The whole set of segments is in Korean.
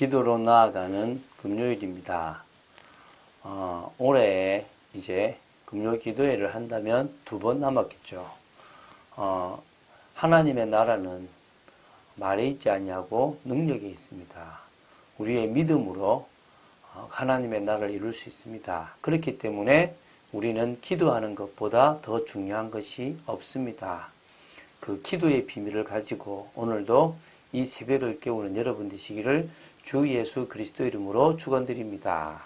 기도로 나아가는 금요일입니다. 올해 이제 금요 기도회를 한다면 2번 남았겠죠. 하나님의 나라는 말에 있지 아니하고 능력에 있습니다. 우리의 믿음으로 하나님의 나라를 이룰 수 있습니다. 그렇기 때문에 우리는 기도하는 것보다 더 중요한 것이 없습니다. 그 기도의 비밀을 가지고 오늘도 이 새벽을 깨우는 여러분 되시기를 주 예수 그리스도 이름으로 축원드립니다.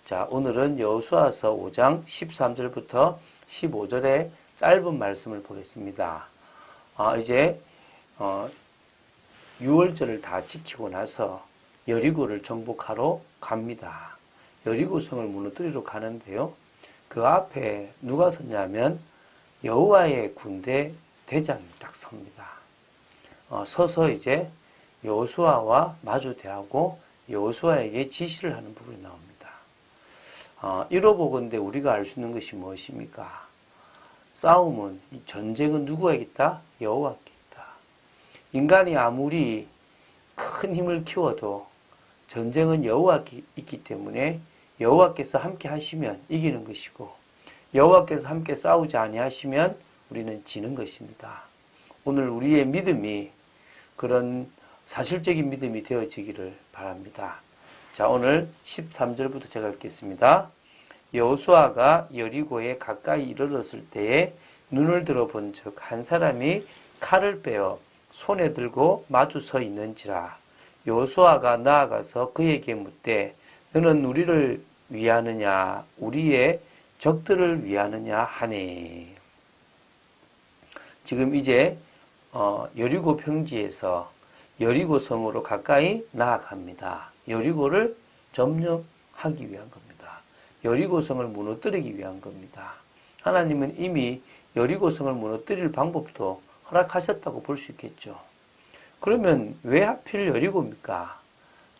자, 오늘은 여호수아서 5장 13절부터 15절의 짧은 말씀을 보겠습니다. 이제 6월절을 다 지키고 나서 여리고를 정복하러 갑니다. 여리고성을 무너뜨리러 가는데요. 그 앞에 누가 섰냐면 여호와의 군대 대장이 딱 섭니다. 서서 이제 여호수아와 마주 대하고 여호수아에게 지시를 하는 부분이 나옵니다. 이로보건대 우리가 알 수 있는 것이 무엇입니까? 싸움은, 전쟁은 누구가 있다? 여호와께 있다. 인간이 아무리 큰 힘을 키워도 전쟁은 여호와께 있기 때문에 여호와께서 함께 하시면 이기는 것이고 여호와께서 함께 싸우지 아니하시면 우리는 지는 것입니다. 오늘 우리의 믿음이 그런 사실적인 믿음이 되어지기를 바랍니다. 자, 오늘 13절부터 제가 읽겠습니다. 여호수아가 여리고에 가까이 이르렀을 때에 눈을 들어 본즉 한 사람이 칼을 빼어 손에 들고 마주 서 있는지라. 여호수아가 나아가서 그에게 묻되 너는 우리를 위하느냐 우리의 적들을 위하느냐 하니. 지금 이제 여리고 평지에서 여리고 성으로 가까이 나아갑니다. 여리고를 점령하기 위한 겁니다. 여리고 성을 무너뜨리기 위한 겁니다. 하나님은 이미 여리고 성을 무너뜨릴 방법도 허락하셨다고 볼 수 있겠죠. 그러면 왜 하필 여리고입니까?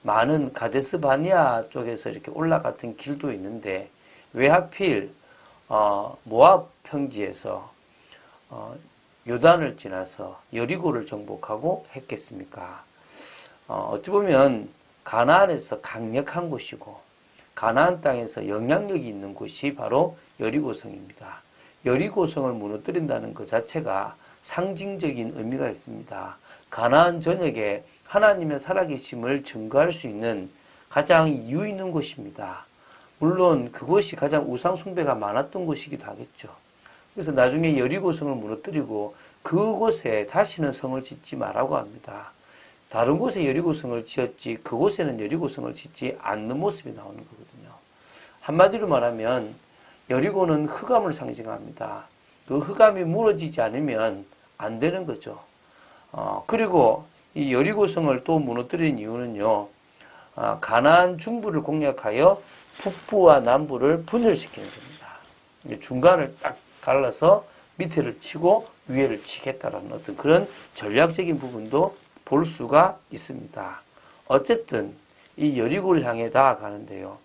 많은 가데스 바니아 쪽에서 이렇게 올라갔던 길도 있는데 왜 하필 모압 평지에서 요단을 지나서 여리고를 정복하고 했겠습니까? 어찌 보면 가나안에서 강력한 곳이고 가나안 땅에서 영향력이 있는 곳이 바로 여리고성입니다. 여리고성을 무너뜨린다는 것 자체가 상징적인 의미가 있습니다. 가나안 전역에 하나님의 살아계심을 증거할 수 있는 가장 이유 있는 곳입니다. 물론 그곳이 가장 우상 숭배가 많았던 곳이기도 하겠죠. 그래서 나중에 여리고성을 무너뜨리고 그곳에 다시는 성을 짓지 말라고 합니다. 다른 곳에 여리고성을 지었지 그곳에는 여리고성을 짓지 않는 모습이 나오는 거거든요. 한마디로 말하면 여리고는 흑암을 상징합니다. 그 흑암이 무너지지 않으면 안 되는 거죠. 그리고 이 여리고성을 또 무너뜨린 이유는요. 가나안 중부를 공략하여 북부와 남부를 분열시키는 겁니다. 중간을 딱 갈라서 밑에를 치고 위에를 치겠다라는 어떤 그런 전략적인 부분도 볼 수가 있습니다. 어쨌든 이 여리고를 향해 나아가는데요.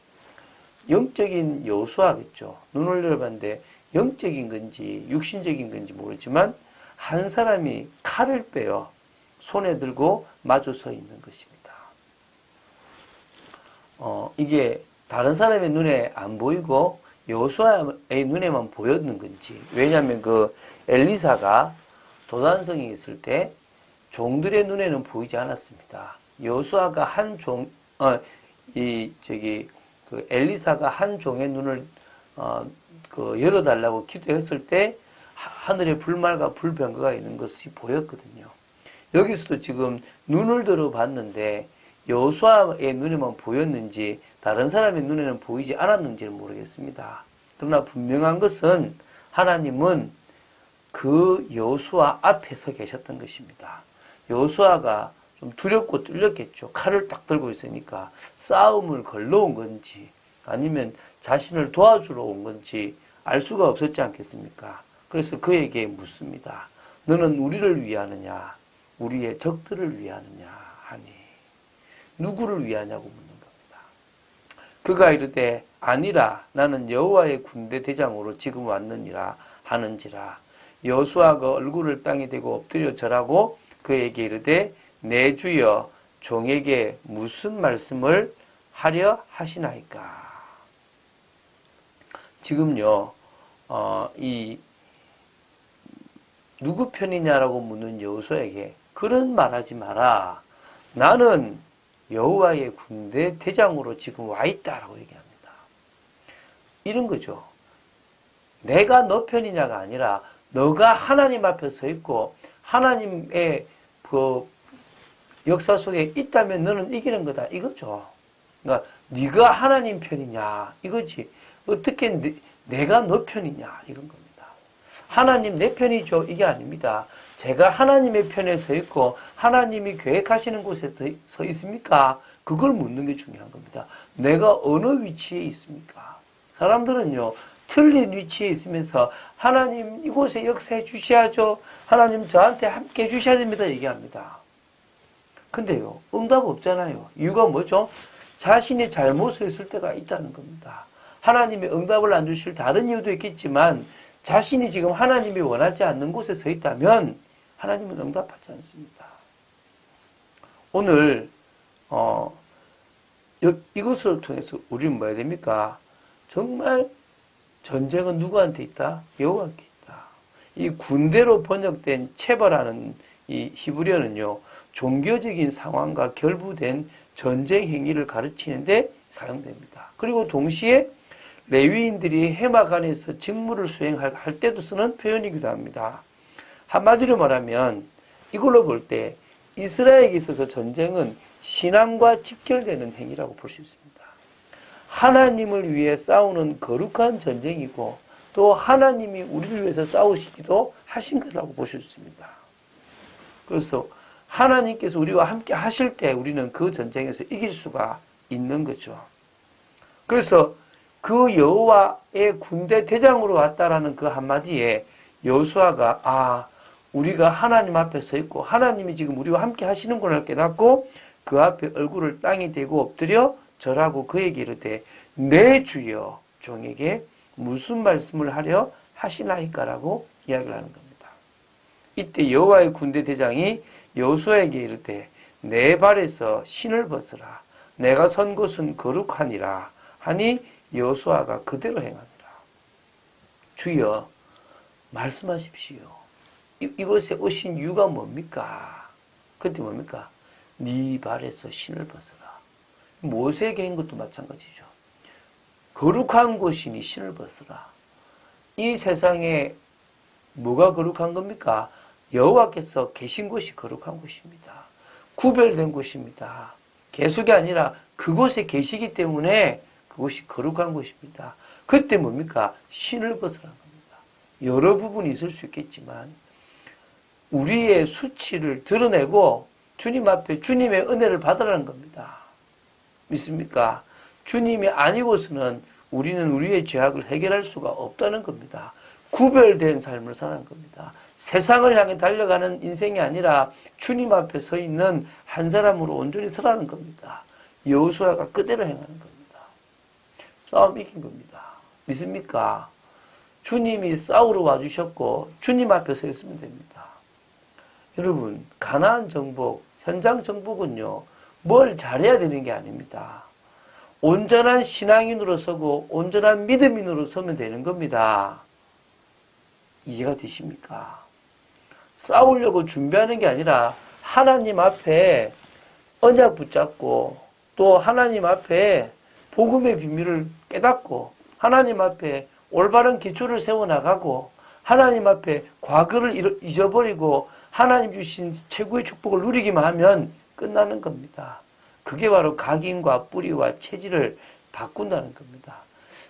영적인 여호수아겠죠. 눈을 열어봤는데 영적인 건지 육신적인 건지 모르지만 한 사람이 칼을 빼어 손에 들고 마주 서 있는 것입니다. 이게 다른 사람의 눈에 안 보이고 여호수아의 눈에만 보였는 건지. 왜냐하면 그 엘리사가 도단성에 있을 때 종들의 눈에는 보이지 않았습니다. 여호수아가 엘리사가 한 종의 눈을 열어달라고 기도했을 때 하늘에 불말과 불병거가 있는 것이 보였거든요. 여기서도 지금 눈을 들어봤는데 여호수아의 눈에만 보였는지 다른 사람의 눈에는 보이지 않았는지는 모르겠습니다. 그러나 분명한 것은 하나님은 그 여호수아 앞에 서 계셨던 것입니다. 여호수아가 좀 두렵고 뚫렸겠죠. 칼을 딱 들고 있으니까 싸움을 걸러온 건지 아니면 자신을 도와주러 온 건지 알 수가 없었지 않겠습니까? 그래서 그에게 묻습니다. 너는 우리를 위하느냐 우리의 적들을 위하느냐 하니. 누구를 위하냐고 묻는 겁니다. 그가 이르되 아니라 나는 여호와의 군대 대장으로 지금 왔느니라 하는지라. 여호수아가 얼굴을 땅에 대고 엎드려 절하고 그에게 이르되 내 주여 종에게 무슨 말씀을 하려 하시나이까. 지금요, 이 누구 편이냐라고 묻는 여호수아에게 그런 말하지 마라. 나는 여호와의 군대 대장으로 지금 와 있다라고 얘기합니다. 이런 거죠. 내가 너 편이냐가 아니라 너가 하나님 앞에 서 있고 하나님의 그 역사 속에 있다면 너는 이기는 거다 이거죠. 그러니까 네가 하나님 편이냐 이거지. 어떻게 내가 너 편이냐 이런 겁니다. 하나님 내 편이죠 이게 아닙니다. 제가 하나님의 편에 서 있고 하나님이 계획하시는 곳에 서 있습니까? 그걸 묻는 게 중요한 겁니다. 내가 어느 위치에 있습니까? 사람들은요 틀린 위치에 있으면서 하나님 이곳에 역사해 주셔야죠. 하나님 저한테 함께 해 주셔야 됩니다. 얘기합니다. 근데요 응답 없잖아요. 이유가 뭐죠? 자신이 잘못 서 있을 때가 있다는 겁니다. 하나님이 응답을 안 주실 다른 이유도 있겠지만 자신이 지금 하나님이 원하지 않는 곳에 서 있다면 하나님은 응답하지 않습니다. 오늘 이것을 통해서 우리는 뭐 해야 됩니까? 정말 전쟁은 누구한테 있다? 여호와께 있다. 이 군대로 번역된 체버라는 이 히브리어는요 종교적인 상황과 결부된 전쟁 행위를 가르치는데 사용됩니다. 그리고 동시에 레위인들이 해마간에서 직무를 수행할 때도 쓰는 표현이기도 합니다. 한마디로 말하면 이걸로 볼 때 이스라엘에게 있어서 전쟁은 신앙과 직결되는 행위라고 볼 수 있습니다. 하나님을 위해 싸우는 거룩한 전쟁이고 또 하나님이 우리를 위해서 싸우시기도 하신 거라고 볼 수 있습니다. 그래서 하나님께서 우리와 함께 하실 때 우리는 그 전쟁에서 이길 수가 있는 거죠. 그래서 그 여호와의 군대 대장으로 왔다라는 그 한마디에 여호수아가 우리가 하나님 앞에 서 있고 하나님이 지금 우리와 함께 하시는구나 깨닫고 그 앞에 얼굴을 땅에 대고 엎드려 절하고 그에게 이르되 내 주여 종에게 무슨 말씀을 하려 하시나이까라고 이야기를 하는 겁니다. 이때 여호와의 군대 대장이 여호수아에게 이르되 내 발에서 신을 벗으라 내가 선 곳은 거룩하니라 하니 여호수아가 그대로 행하니라. 주여 말씀하십시오. 이곳에 오신 이유가 뭡니까? 그때 뭡니까? 네 발에서 신을 벗으라. 모세에게 한 것도 마찬가지죠. 거룩한 곳이니 신을 벗으라. 이 세상에 뭐가 거룩한 겁니까? 여호와께서 계신 곳이 거룩한 곳입니다. 구별된 곳입니다. 계속이 아니라 그곳에 계시기 때문에 그곳이 거룩한 곳입니다. 그때 뭡니까? 신을 벗으라는 겁니다. 여러 부분이 있을 수 있겠지만 우리의 수치를 드러내고 주님 앞에 주님의 은혜를 받으라는 겁니다. 믿습니까? 주님이 아니고서는 우리는 우리의 죄악을 해결할 수가 없다는 겁니다. 구별된 삶을 사는 겁니다. 세상을 향해 달려가는 인생이 아니라 주님 앞에 서 있는 한 사람으로 온전히 서라는 겁니다. 여호수아가 그대로 행하는 겁니다. 싸움 이긴 겁니다. 믿습니까? 주님이 싸우러 와주셨고 주님 앞에 서 있으면 됩니다. 여러분 가나안 정복, 현장 정복은요 뭘 잘해야 되는 게 아닙니다. 온전한 신앙인으로 서고 온전한 믿음인으로 서면 되는 겁니다. 이해가 되십니까? 싸우려고 준비하는 게 아니라 하나님 앞에 언약 붙잡고 또 하나님 앞에 복음의 비밀을 깨닫고 하나님 앞에 올바른 기초를 세워나가고 하나님 앞에 과거를 잊어버리고 하나님 주신 최고의 축복을 누리기만 하면 끝나는 겁니다. 그게 바로 각인과 뿌리와 체질을 바꾼다는 겁니다.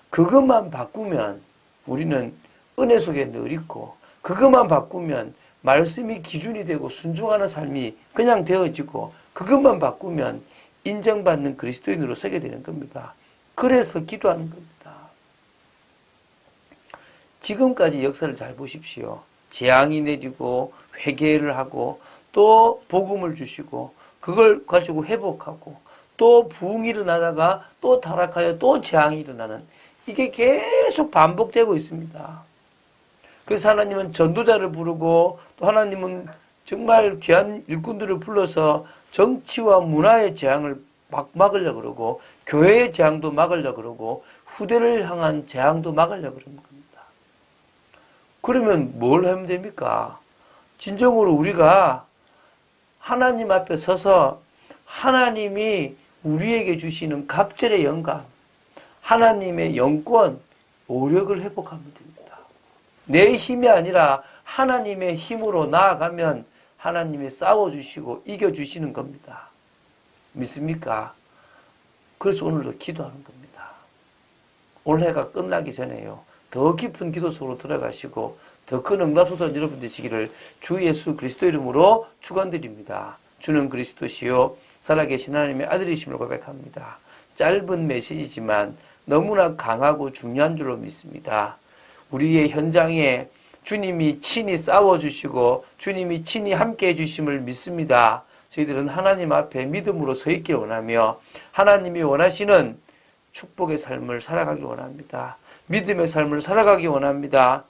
그것만 바꾸면 우리는 은혜 속에 늘 있고 그것만 바꾸면 말씀이 기준이 되고 순종하는 삶이 그냥 되어지고 그것만 바꾸면 인정받는 그리스도인으로 서게 되는 겁니다. 그래서 기도하는 겁니다. 지금까지 역사를 잘 보십시오. 재앙이 내리고 회개를 하고 또 복음을 주시고 그걸 가지고 회복하고 또 부흥이 일어나다가 또 타락하여 또 재앙이 일어나는 이게 계속 반복되고 있습니다. 그래서 하나님은 전도자를 부르고 또 하나님은 정말 귀한 일꾼들을 불러서 정치와 문화의 재앙을 막 막으려고 그러고 교회의 재앙도 막으려고 그러고 후대를 향한 재앙도 막으려고 그러는 겁니다. 그러면 뭘 하면 됩니까? 진정으로 우리가 하나님 앞에 서서 하나님이 우리에게 주시는 갑절의 영감, 하나님의 영권, 오력을 회복하면 됩니다. 내 힘이 아니라 하나님의 힘으로 나아가면 하나님이 싸워주시고 이겨주시는 겁니다. 믿습니까? 그래서 오늘도 기도하는 겁니다. 올해가 끝나기 전에요. 더 깊은 기도 속으로 들어가시고 더 큰 응답소서 여러분 되시기를 주 예수 그리스도 이름으로 축원드립니다. 주는 그리스도시요 살아계신 하나님의 아들이심을 고백합니다. 짧은 메시지지만 너무나 강하고 중요한 줄로 믿습니다. 우리의 현장에 주님이 친히 싸워주시고 주님이 친히 함께 해주심을 믿습니다. 저희들은 하나님 앞에 믿음으로 서 있기를 원하며 하나님이 원하시는 축복의 삶을 살아가기 원합니다. 믿음의 삶을 살아가기 원합니다.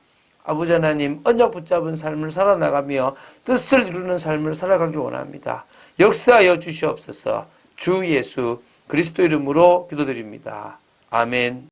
아버지 하나님 언약 붙잡은 삶을 살아나가며 뜻을 이루는 삶을 살아가기 원합니다. 역사하여 주시옵소서. 주 예수 그리스도 이름으로 기도드립니다. 아멘.